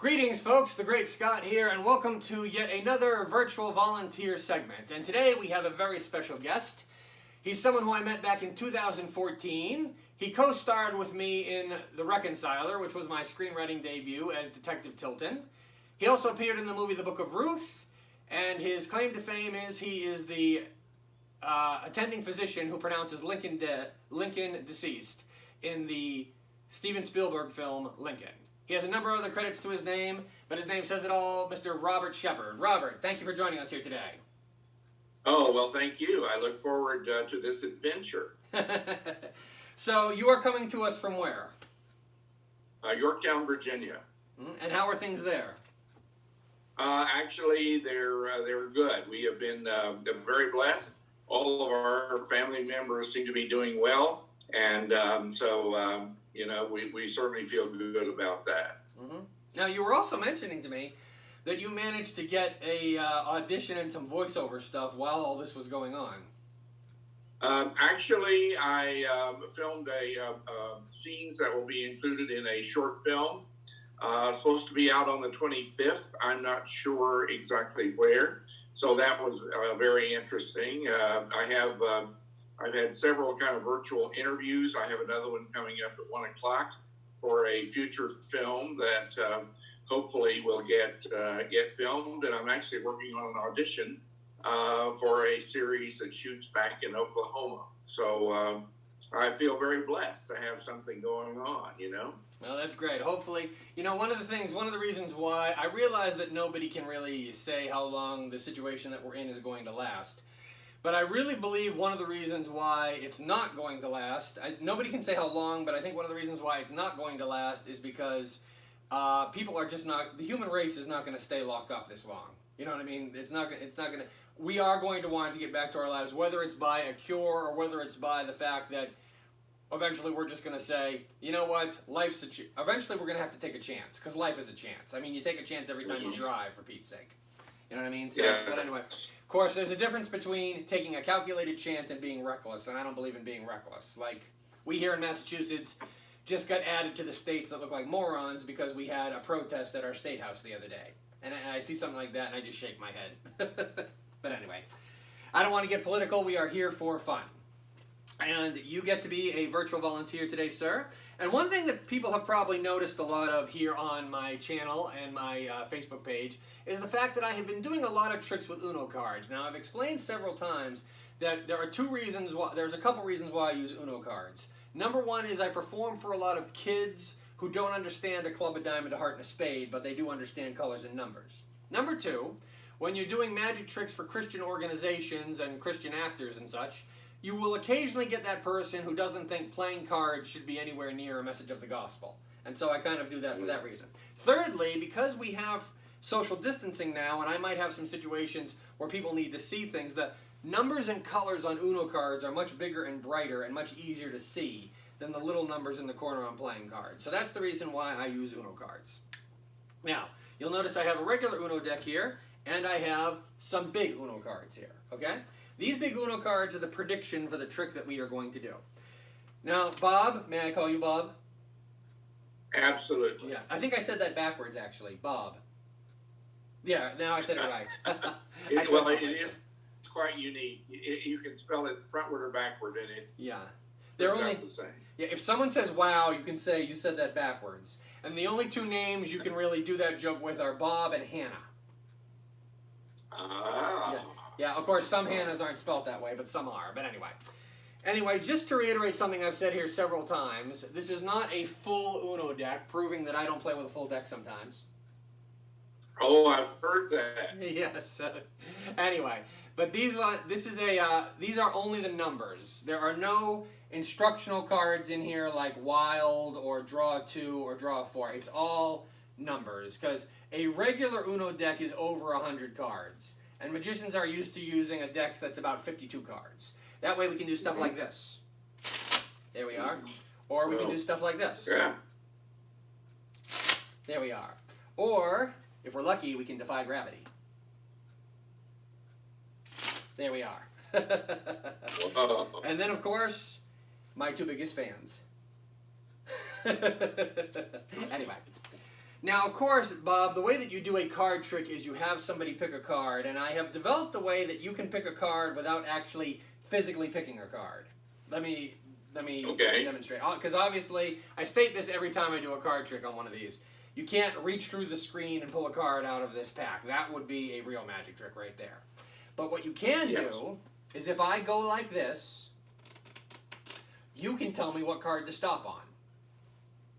Greetings, folks. The Great Scott here, and welcome to yet another virtual volunteer segment. And today we have a very special guest. He's someone who I met back in 2014. He co-starred with me in The Reconciler, which was my screenwriting debut as Detective Tilton. He also appeared in the movie The Book of Ruth, and his claim to fame is he is the attending physician who pronounces Lincoln deceased in the Steven Spielberg film Lincoln. He has a number of other credits to his name, but his name says it all, Mr. Robert Shepard. Robert, thank you for joining us here today. Oh, well, thank you. I look forward to this adventure. So, you are coming to us from where? Yorktown, Virginia. And how are things there? Actually, they're good. We have been very blessed. All of our family members seem to be doing well, and we certainly feel good about that. Mm-hmm. Now, you were also mentioning to me that you managed to get a audition and some voiceover stuff while all this was going on. Actually, I filmed scenes that will be included in a short film. Supposed to be out on the 25th. I'm not sure exactly where. So that was very interesting. I've had several kind of virtual interviews. I have another one coming up at 1 o'clock for a future film that hopefully will get filmed. And I'm actually working on an audition for a series that shoots back in Oklahoma. So I feel very blessed to have something going on, Well, that's great. Hopefully, one of the reasons why I realize that nobody can really say how long the situation that we're in is going to last. But I really believe one of the reasons why it's not going to last, nobody can say how long, but I think one of the reasons why it's not going to last is because people are just not, the human race is not going to stay locked up this long. You know what I mean? It's not going to, we are going to want to get back to our lives, whether it's by a cure or whether it's by the fact that eventually we're just going to say, you know what, eventually we're going to have to take a chance, because life is a chance. I mean, you take a chance every time you drive, for Pete's sake. You know what I mean? So, yeah. But anyway, of course, there's a difference between taking a calculated chance and being reckless, and I don't believe in being reckless. Like, we here in Massachusetts just got added to the states that look like morons because we had a protest at our state house the other day. And I see something like that, and I just shake my head. But anyway, I don't want to get political. We are here for fun. And you get to be a virtual volunteer today, sir. And one thing that people have probably noticed a lot of here on my channel and my Facebook page is the fact that I have been doing a lot of tricks with Uno cards. Now, I've explained several times that there are there's a couple reasons why I use Uno cards. Number one is I perform for a lot of kids who don't understand a club, a diamond, a heart, and a spade, but they do understand colors and numbers. Number two, when you're doing magic tricks for Christian organizations and Christian actors and such, you will occasionally get that person who doesn't think playing cards should be anywhere near a message of the gospel. And so I kind of do that for that reason. Thirdly, because we have social distancing now, and I might have some situations where people need to see things, the numbers and colors on Uno cards are much bigger and brighter and much easier to see than the little numbers in the corner on playing cards. So that's the reason why I use Uno cards. Now, you'll notice I have a regular Uno deck here, and I have some big Uno cards here, okay? These big Uno cards are the prediction for the trick that we are going to do. Now, Bob, may I call you Bob? Absolutely. Yeah, I think I said that backwards, actually. Bob. Yeah, now I said it right. It's quite unique. You can spell it frontward or backward in it. Yeah. They're only the same. Yeah, if someone says wow, you can say you said that backwards. And the only two names you can really do that joke with are Bob and Hannah. Ah. Yeah, of course, some Hannahs aren't spelt that way, but some are. But anyway, just to reiterate something I've said here several times, this is not a full Uno deck, proving that I don't play with a full deck sometimes. Oh, I've heard that. Yes. Anyway, but these are only the numbers. There are no instructional cards in here like wild or draw 2 or draw 4. It's all numbers, because a regular Uno deck is over 100 cards. And magicians are used to using a deck that's about 52 cards. That way we can do stuff like this. There we are. Or we can do stuff like this. Yeah. There we are. Or, if we're lucky, we can defy gravity. There we are. And then, of course, my two biggest fans. Anyway. Now, of course, Bob, the way that you do a card trick is you have somebody pick a card, and I have developed a way that you can pick a card without actually physically picking a card. Let me Okay. demonstrate. Because obviously, I state this every time I do a card trick on one of these. You can't reach through the screen and pull a card out of this pack. That would be a real magic trick right there. But what you can do is if I go like this, you can tell me what card to stop on.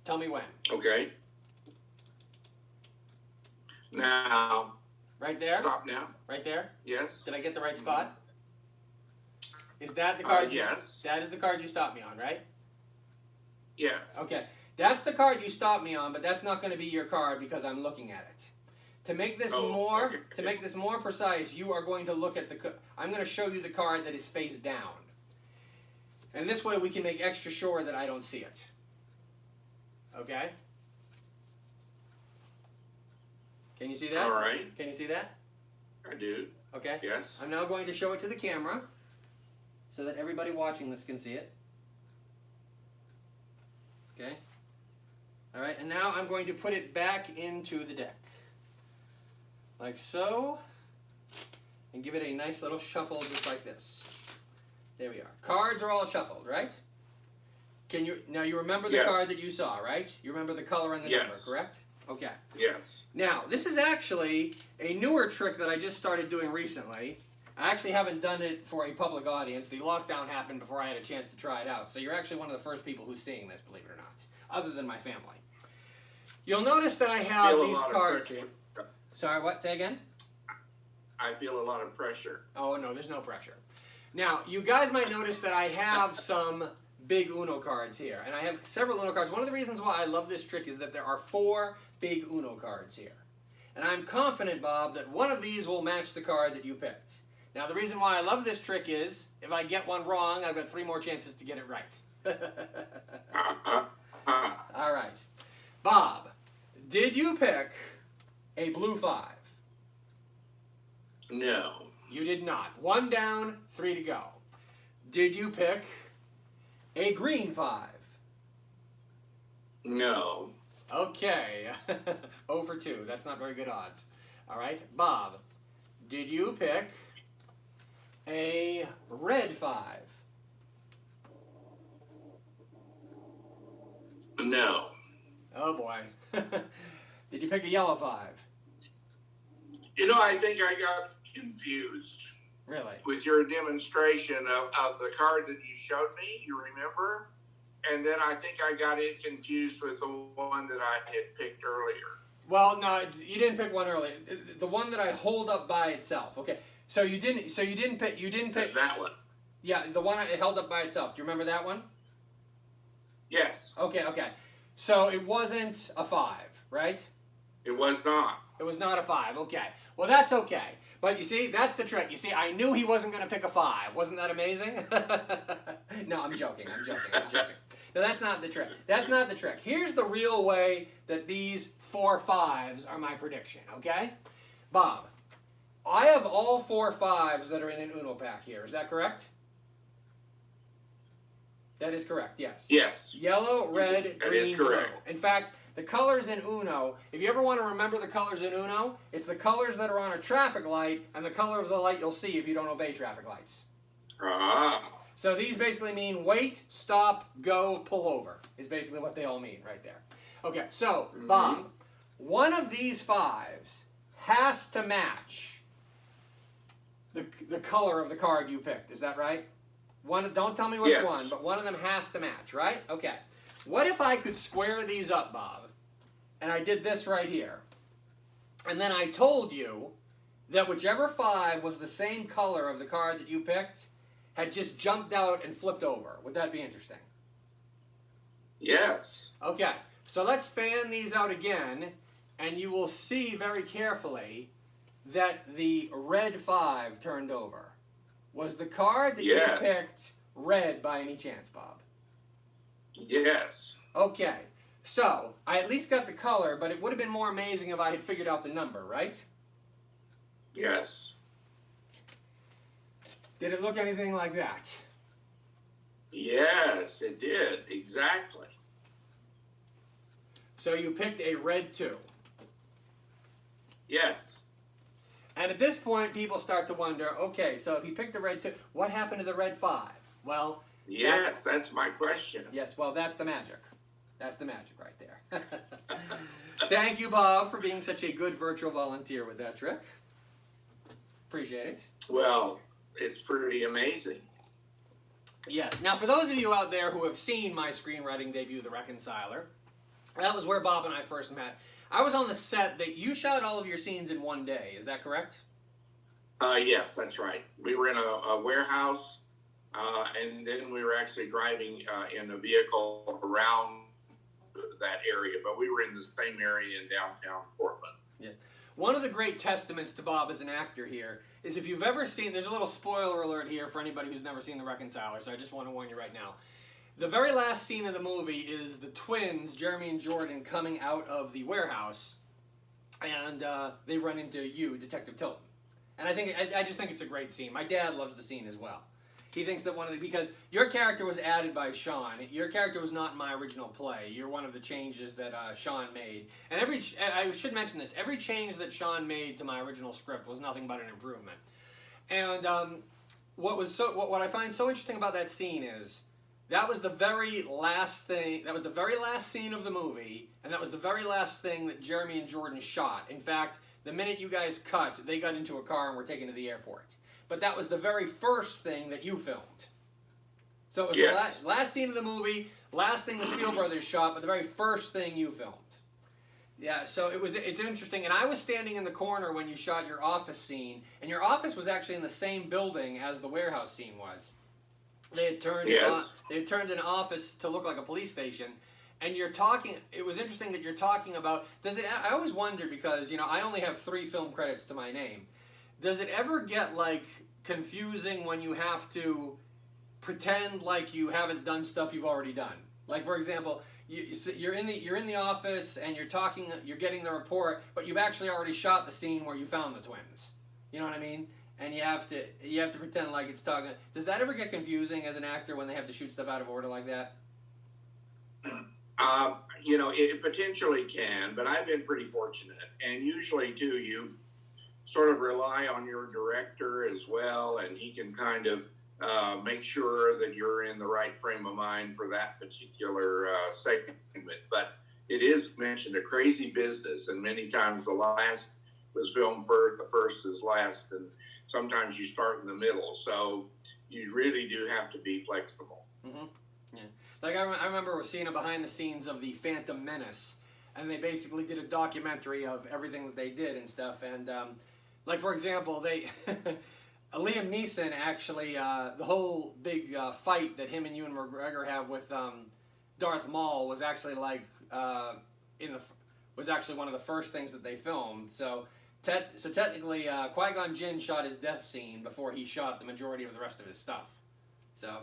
Tell me when. Okay. Now. Right there? Stop now. Right there? Yes. Did I get the right spot? Is that the card? Yes. That is the card you stopped me on, right? Yeah. Okay. That's the card you stopped me on, but that's not going to be your card because I'm looking at it. To make this to make this more precise, you are going to look at I'm going to show you the card that is face down. And this way we can make extra sure that I don't see it. Okay? Can you see that? All right. Can you see that? I do. Okay. Yes. I'm now going to show it to the camera so that everybody watching this can see it. Okay. All right, and now I'm going to put it back into the deck. Like so. And give it a nice little shuffle just like this. There we are. Cards are all shuffled, right? Now you remember the card that you saw, right? You remember the color and the number, correct? Okay. Yes. Now, this is actually a newer trick that I just started doing recently. I actually haven't done it for a public audience. The lockdown happened before I had a chance to try it out. So you're actually one of the first people who's seeing this, believe it or not, other than my family. You'll notice that I have these cards here. Sorry, what? Say again? I feel a lot of pressure. Oh, no, there's no pressure. Now, you guys might notice that I have some big Uno cards here. And I have several Uno cards. One of the reasons why I love this trick is that there are 4 big Uno cards here. And I'm confident, Bob, that one of these will match the card that you picked. Now, the reason why I love this trick is, if I get one wrong, I've got 3 more chances to get it right. All right. Bob, did you pick a blue 5? No. You did not. 1 down, 3 to go. Did you pick a green 5? No. Okay. 0 for 2. That's not very good odds. All right. Bob, did you pick a red 5? No. Oh, boy. Did you pick a yellow 5? You know, I think I got confused. Really? With your demonstration of the card that you showed me, you remember? And then I think I got it confused with the one that I had picked earlier. Well, no, you didn't pick one earlier. The one that I hold up by itself. Okay. So you didn't pick that one. Yeah, the one I held up by itself. Do you remember that one? Yes. Okay. So it wasn't a 5, right? It was not. It was not a 5. Okay. Well, that's okay. But you see, that's the trick. You see, I knew he wasn't going to pick a 5. Wasn't that amazing? No, I'm joking. No, that's not the trick. That's not the trick. Here's the real way that these 4 5s are my prediction, okay? Bob, I have all 4 5s that are in an Uno pack here. Is that correct? That is correct, yes. Yes. Yellow, red, that green, is correct. blue. In fact, the colors in Uno, if you ever want to remember the colors in Uno, it's the colors that are on a traffic light and the color of the light you'll see if you don't obey traffic lights. Ah. So these basically mean wait, stop, go, pull over, is basically what they all mean right there. Okay, so, Bob, one of these 5s has to match the color of the card you picked. Is that right? Don't tell me which one, but one of them has to match, right? Okay. What if I could square these up, Bob, and I did this right here, and then I told you that whichever 5 was the same color of the card that you picked had just jumped out and flipped over. Would that be interesting? Yes. Okay, so let's fan these out again, and you will see very carefully that the red 5 turned over. Was the card that you picked red by any chance, Bob? Yes. Okay, so I at least got the color, but it would have been more amazing if I had figured out the number, right? Yes. Did it look anything like that? Yes, it did. Exactly. So you picked a red 2. Yes. And at this point, people start to wonder, okay, so if he picked the red 2, what happened to the red 5? Well, yes, that's my question. Yes, well, that's the magic. That's the magic right there. Thank you, Bob, for being such a good virtual volunteer with that trick. Appreciate it. Well, it's pretty amazing. Yes. Now, for those of you out there who have seen my screenwriting debut, The Reconciler, that was where Bob and I first met. I was on the set that you shot all of your scenes in one day. Is that correct? Yes, that's right. We were in a warehouse, and then we were actually driving in a vehicle around that area, but we were in the same area in downtown Portland. Yeah. One of the great testaments to Bob as an actor here is if you've ever seen, there's a little spoiler alert here for anybody who's never seen The Reconciler, so I just want to warn you right now. The very last scene of the movie is the twins, Jeremy and Jordan, coming out of the warehouse, and they run into you, Detective Tilton. And I just think it's a great scene. My dad loves the scene as well. He thinks that because your character was added by Sean. Your character was not in my original play. You're one of the changes that Sean made. And I should mention this, every change that Sean made to my original script was nothing but an improvement. And what I find so interesting about that scene is that was the very last thing, that was the very last scene of the movie, and that was the very last thing that Jeremy and Jordan shot. In fact, the minute you guys cut, they got into a car and were taken to the airport. But that was the very first thing that you filmed. So it was yes. the last scene of the movie, last thing the Steele brothers shot, but the very first thing you filmed. Yeah, so it's interesting. And I was standing in the corner when you shot your office scene, and your office was actually in the same building as the warehouse scene was. They had turned an office to look like a police station. And you're talking, it was interesting that you're talking about, I always wondered because, I only have 3 film credits to my name. Does it ever get, confusing when you have to pretend like you haven't done stuff you've already done? Like, for example, you're in the office and you're getting the report, but you've actually already shot the scene where you found the twins. You know what I mean? And you have to pretend like it's talking. Does that ever get confusing as an actor when they have to shoot stuff out of order like that? It potentially can, but I've been pretty fortunate. And usually, too, you sort of rely on your director as well, and he can kind of make sure that you're in the right frame of mind for that particular segment. But it is mentioned a crazy business, and many times the last was filmed first, the first is last, and sometimes you start in the middle. So you really do have to be flexible. Mm-hmm. Yeah. Like I remember seeing a behind the scenes of the Phantom Menace, and they basically did a documentary of everything that they did and stuff. And for example, Liam Neeson actually the whole big fight that him and Ewan McGregor have with Darth Maul was actually was actually one of the first things that they filmed. So technically, Qui-Gon Jinn shot his death scene before he shot the majority of the rest of his stuff. So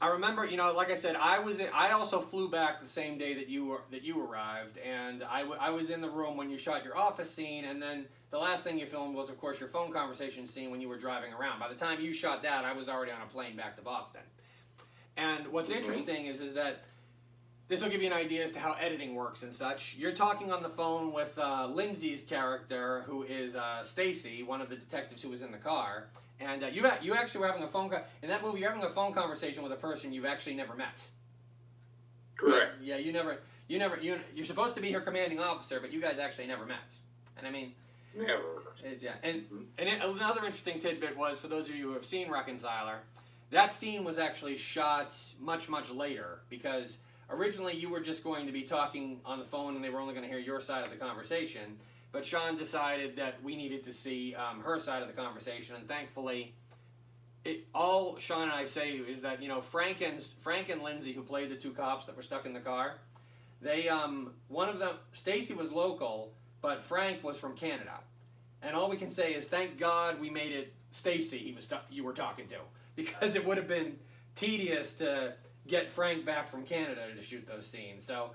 I remember, like I said, I also flew back the same day that you arrived, and I was in the room when you shot your office scene, and then the last thing you filmed was, of course, your phone conversation scene when you were driving around. By the time you shot that, I was already on a plane back to Boston. And what's interesting is that this will give you an idea as to how editing works and such. You're talking on the phone with Lindsay's character, who is Stacy, one of the detectives who was in the car. And you actually were having a phone in that movie. You're having a phone conversation with a person you've actually never met. Correct. Yeah, you're supposed to be her commanding officer, but you guys actually never met. And I mean, never. Another interesting tidbit was, for those of you who have seen Reconciler, that scene was actually shot much, much later, because originally you were just going to be talking on the phone and they were only going to hear your side of the conversation. But Sean decided that we needed to see her side of the conversation, and thankfully, all Sean and I say is that Frank and Lindsay, who played the 2 cops that were stuck in the car, they one of them, Stacy, was local, but Frank was from Canada, and all we can say is thank God we made it Stacy you were talking to, because it would have been tedious to get Frank back from Canada to shoot those scenes. So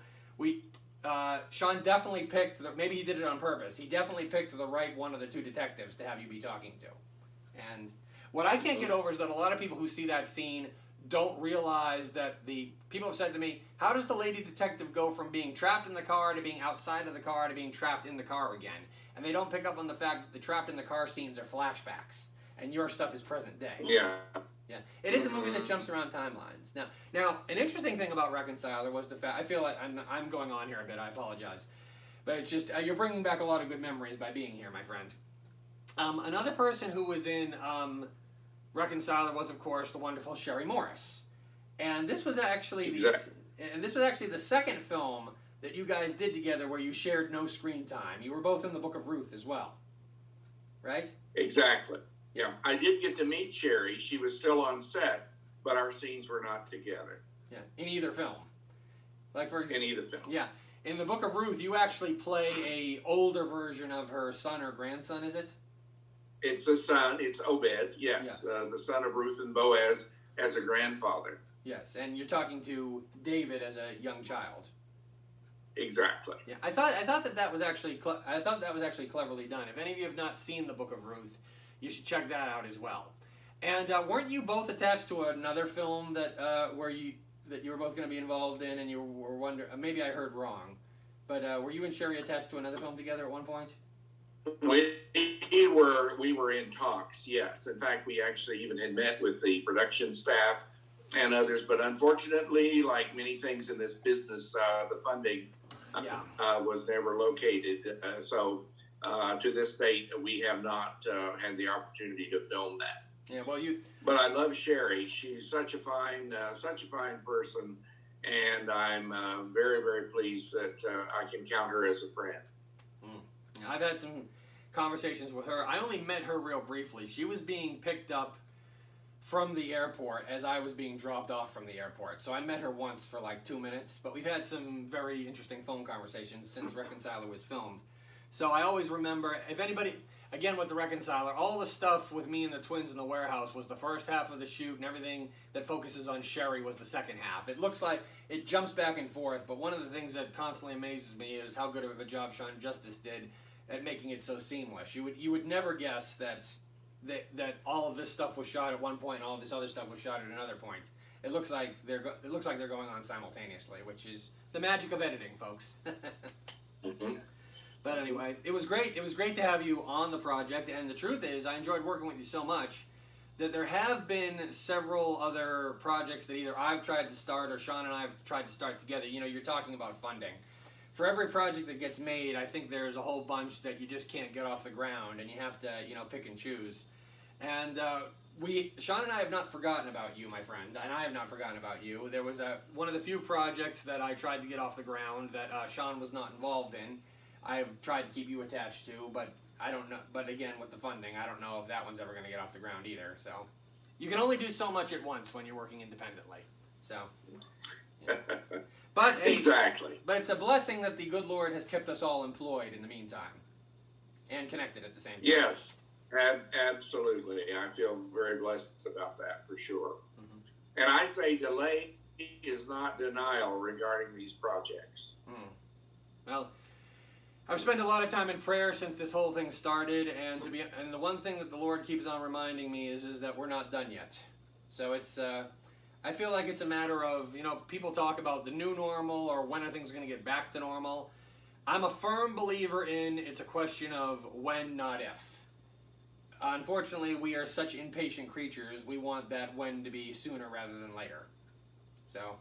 Sean definitely picked, maybe he did it on purpose, he definitely picked the right one of the 2 detectives to have you be talking to. And what I can't get over is that a lot of people who see that scene don't realize that the people have said to me, how does the lady detective go from being trapped in the car to being outside of the car to being trapped in the car again? And they don't pick up on the fact that the trapped in the car scenes are flashbacks, and your stuff is present day. Yeah. Yeah, it is a movie that jumps around timelines. Now, an interesting thing about Reconciler was the fact. I feel like I'm going on here a bit. I apologize, but it's just you're bringing back a lot of good memories by being here, my friend. Another person who was in Reconciler was, of course, the wonderful Sherry Morris, and this was actually the second film that you guys did together where you shared no screen time. You were both in the Book of Ruth as well, right? Exactly. Yeah, I did get to meet Sherry. She was still on set, but our scenes were not together. Yeah, in either film. Like for example, in either film. Yeah, in the Book of Ruth, you actually play a older version of her son or grandson. Is it? It's a son. It's Obed. Yes, Yeah. The son of Ruth and Boaz as a grandfather. Yes, and you're talking to David as a young child. Exactly. Yeah, I thought that was actually cleverly done. If any of you have not seen the Book of Ruth, you should check that out as well. And weren't you both attached to another film that you were both going to be involved in, and you were wondering? Maybe I heard wrong, but were you and Sherry attached to another film together at one point? We were in talks. Yes, in fact, we actually even had met with the production staff and others. But unfortunately, like many things in this business, the funding was never located. So to this date, we have not had the opportunity to film that. Yeah, well, But I love Sherry. She's such a fine person, and I'm very, very pleased that I can count her as a friend. I've had some conversations with her. I only met her real briefly. She was being picked up from the airport as I was being dropped off from the airport. So I met her once for like 2 minutes, but we've had some very interesting phone conversations since Reconciler was filmed. So I always remember, if anybody, again with the Reconciler, all the stuff with me and the twins in the warehouse was the first half of the shoot, and everything that focuses on Sherry was the second half. It looks like it jumps back and forth, but one of the things that constantly amazes me is how good of a job Sean Justice did at making it so seamless. You would never guess that all of this stuff was shot at one point and all of this other stuff was shot at another point. It looks like they're going on simultaneously, which is the magic of editing, folks. But anyway, it was great. It was great to have you on the project, and the truth is, I enjoyed working with you so much that there have been several other projects that either I've tried to start or Sean and I have tried to start together. You know, you're talking about funding. For every project that gets made, I think there's a whole bunch that you just can't get off the ground, and you have to, pick and choose. And Sean and I have not forgotten about you, my friend, and I have not forgotten about you. There was one of the few projects that I tried to get off the ground that Sean was not involved in. I've tried to keep you attached to, but I don't know. But again, with the funding, I don't know if that one's ever going to get off the ground either. So you can only do so much at once when you're working independently. So, yeah. But exactly. But it's a blessing that the good Lord has kept us all employed in the meantime, and connected at the same time. Yes, absolutely. I feel very blessed about that for sure. Mm-hmm. And I say delay is not denial regarding these projects. Well, I've spent a lot of time in prayer since this whole thing started, and the one thing that the Lord keeps on reminding me is that we're not done yet. So it's I feel like it's a matter of, people talk about the new normal or when are things going to get back to normal. I'm a firm believer in it's a question of when, not if. Unfortunately, we are such impatient creatures. We want that when to be sooner rather than later. So,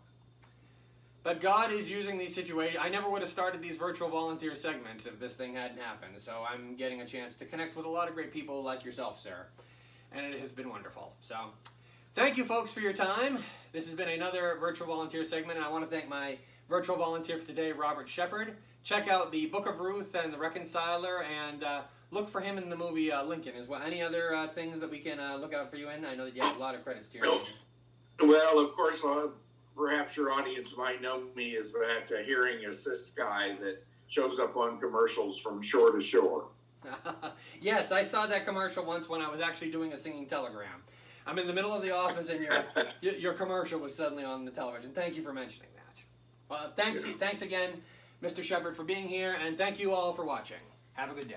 but God is using these situations. I never would have started these virtual volunteer segments if this thing hadn't happened. So I'm getting a chance to connect with a lot of great people like yourself, sir. And it has been wonderful. So thank you, folks, for your time. This has been another virtual volunteer segment, and I want to thank my virtual volunteer for today, Robert Shepard. Check out the Book of Ruth and the Reconciler, and look for him in the movie Lincoln as well. Any other things that we can look out for you in? I know that you have a lot of credits to your name. Well, of course, perhaps your audience might know me as that hearing assist guy that shows up on commercials from shore to shore. Yes, I saw that commercial once when I was actually doing a singing telegram. I'm in the middle of the office, and your commercial was suddenly on the television. Thank you for mentioning that. Well, thanks again, Mr. Shepard, for being here, and thank you all for watching. Have a good day.